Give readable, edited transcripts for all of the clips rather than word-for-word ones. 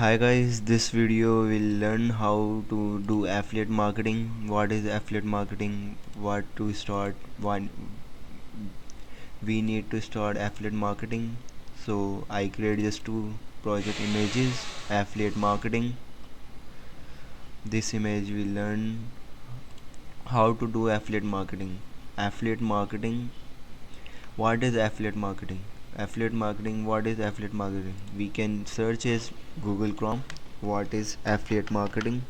Hi guys, this video will learn how to do affiliate marketing. What is affiliate marketing? What to start? One, we need to start affiliate marketing. So I create just two project images. Affiliate marketing. This image will learn how to do affiliate marketing. Affiliate marketing. What is affiliate marketing? Affiliate marketing. What is affiliate marketing? We can search as Google Chrome. What is affiliate marketing?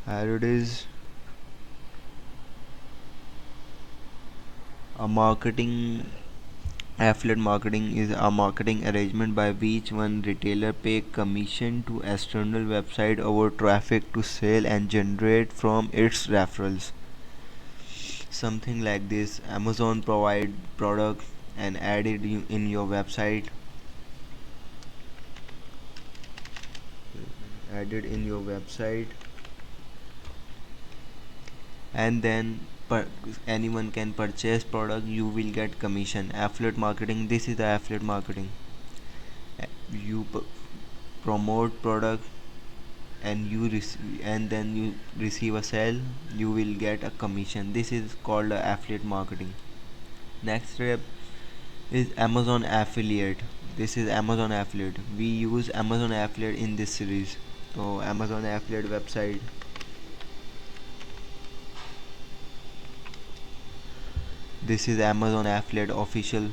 Here it is. A marketing Affiliate marketing is a marketing arrangement by which one retailer pay commission to external website over traffic to sell and generate from its referrals. Something like this: Amazon provide product and add it in your website, added in your website, and then anyone can purchase product. You will get commission. Affiliate marketing. This is the affiliate marketing. You promote product and and then you receive a sale, you will get a commission. This is called affiliate marketing. Next step is Amazon affiliate. This is Amazon affiliate. We use Amazon affiliate in this series. So Amazon affiliate website. This is Amazon affiliate official.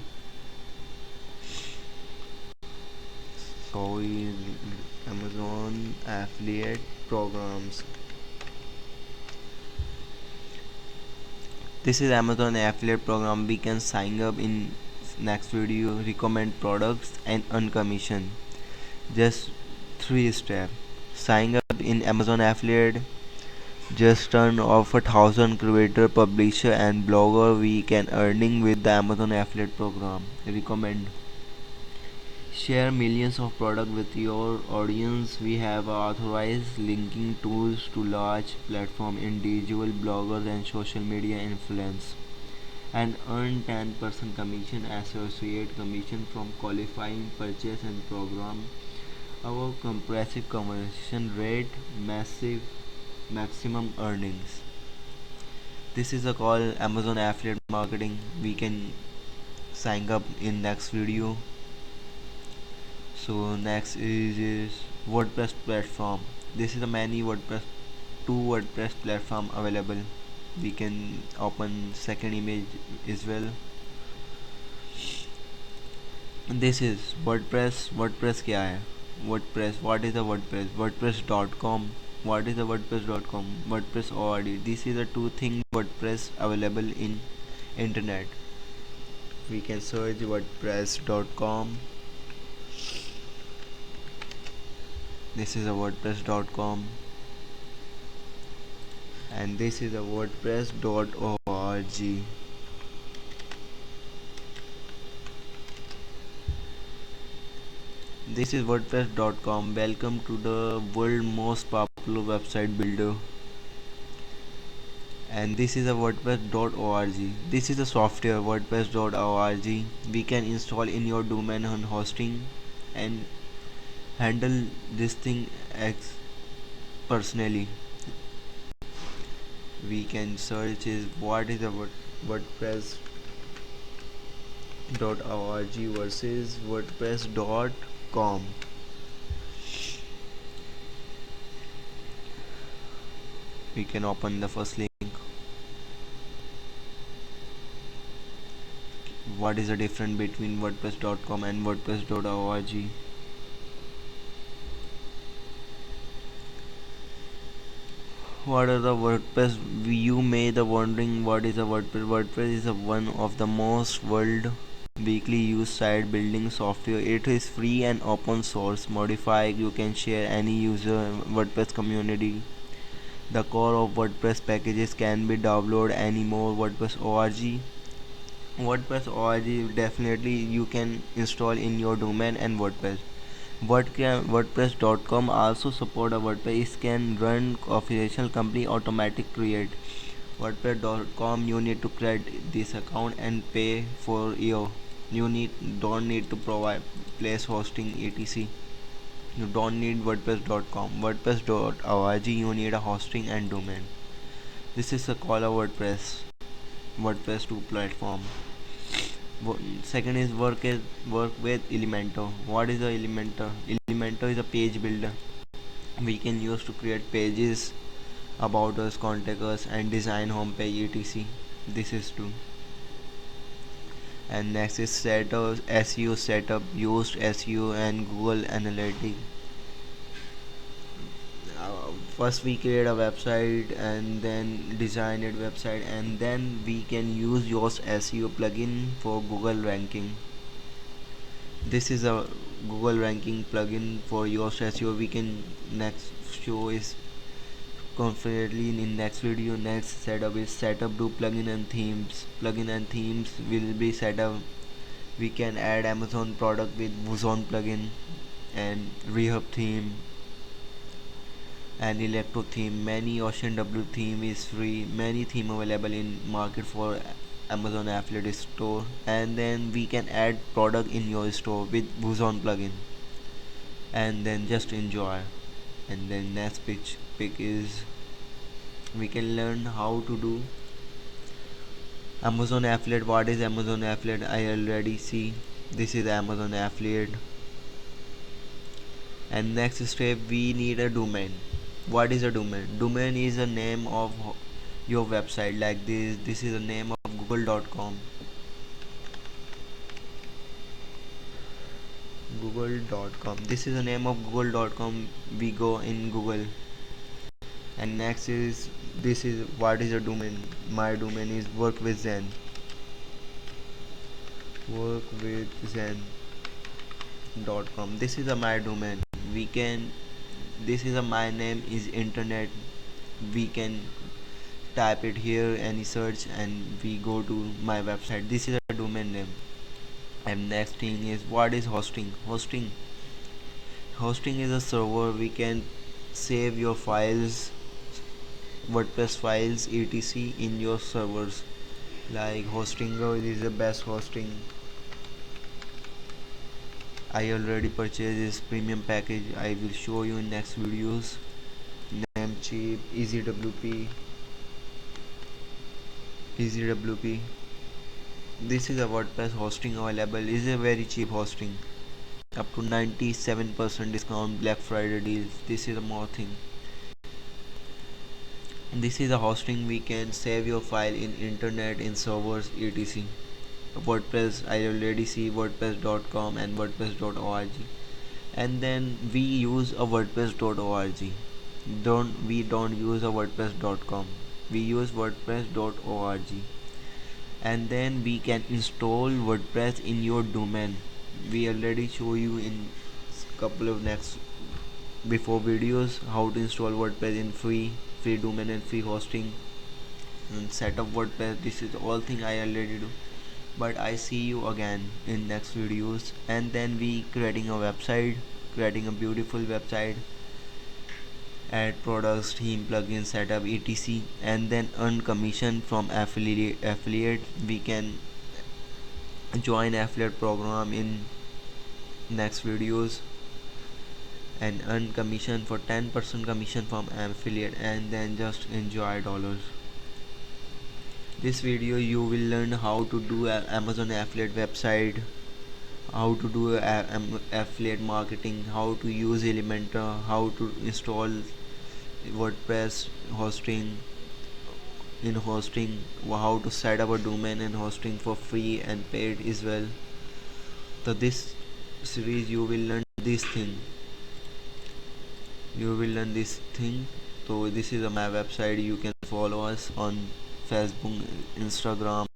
So Amazon affiliate programs. This is Amazon affiliate program. We can sign up in next video, recommend products and earn commission. Just 3 steps. Sign up in Amazon affiliate. Just turn off 1,000 creator, publisher and blogger. We can earning with the Amazon affiliate program. Recommend. Share millions of product with your audience. We have authorized linking tools to large platform, individual bloggers and social media influence, and earn 10% commission, associate commission from qualifying purchase and program. Our compressive conversion rate, massive maximum earnings. This is a call Amazon affiliate marketing. We can sign up in next video. So next is WordPress platform. This is a many WordPress two WordPress platform available. We can open second image as well. This is WordPress. WordPress क्या है? WordPress. What is the WordPress? WordPress.com. What is the WordPress.com? WordPress org. This is the two things WordPress available in internet. We can search WordPress.com. This is a WordPress.com, and this is a WordPress.org. This is WordPress.com. Welcome to the world most popular website builder. And this is a WordPress.org. This is a software WordPress.org. We can install in your domain and hosting and handle this thing personally. We can search is what is a WordPress.org versus WordPress.com. We can open the first link. What is the difference between WordPress.com and WordPress.org? What are the WordPress? You may be wondering what is a WordPress. WordPress is one of the most world weekly used site building software. It is free and open source. Modify. You can share any user WordPress community. The core of WordPress packages can be downloaded anymore. WordPress.org. WordPress.org definitely you can install in your domain and WordPress. WordPress.com also support a WordPress. It can run official company automatic create. WordPress.com you need to create this account and pay for your. You don't need to provide place hosting etc. You don't need WordPress.com. WordPress.org you need a hosting and domain. This is a call of WordPress 2 platform. Second is work with Elementor. What is the Elementor? Elementor is a page builder we can use to create pages about us, contact us, and design homepage etc. This is two. And next is setup, SEO setup, used SEO and Google Analytics. First we create a website and then design it website, and then we can use your SEO plugin for Google ranking. This is a Google ranking plugin for your SEO. We can next show is confidently in next video. Next setup is setup do plugin and themes. Plugin and themes will be set up. We can add Amazon product with Wuzon plugin and Rehab theme and Electro theme. Many Ocean W theme is free. Many theme available in market for Amazon affiliate store, and then we can add product in your store with Wuzon plugin, and then just enjoy. And then next pick is we can learn how to do Amazon affiliate. What is Amazon affiliate? I already see. This is Amazon affiliate. And next step we need a domain. What is a domain? Domain is a name of your website. Like this is the name of google.com. Google.com. This is the name of google.com. We go in Google. And next is this is what is a domain. My domain is workwithzen. Workwithzen.com. This is a my domain. We can this is a my name is internet. We can type it here any search and we go to my website. This is a domain name. And next thing is what is hosting. Hosting is a server. We can save your files, WordPress files etc in your servers. Like hosting is the best hosting. I already purchased this premium package. I will show you in next videos. Namecheap, EasyWP. This is a WordPress hosting available. Is a very cheap hosting. Up to 97% discount, Black Friday deals. This is a more thing. This is a hosting. We can save your file in internet in servers etc. WordPress I already see WordPress.com and WordPress.org, and then we use a WordPress.org. We don't use a WordPress.com. We use WordPress.org, and then we can install WordPress in your domain. We already show you in couple of next before videos how to install WordPress in free domain and free hosting and set up WordPress. This is all thing I already do, but I see you again in next videos. And then we creating a website, creating a beautiful website, add products, theme, plugin, setup etc, and then earn commission from affiliate. We can join affiliate program in next videos and earn commission for 10% commission from affiliate, and then just enjoy dollars. This video you will learn how to do Amazon affiliate website, how to do affiliate marketing, how to use Elementor, how to install WordPress hosting in hosting, how to set up a domain and hosting for free and paid as well. So this series you will learn this thing. So this is my website. You can follow us on Facebook, Instagram,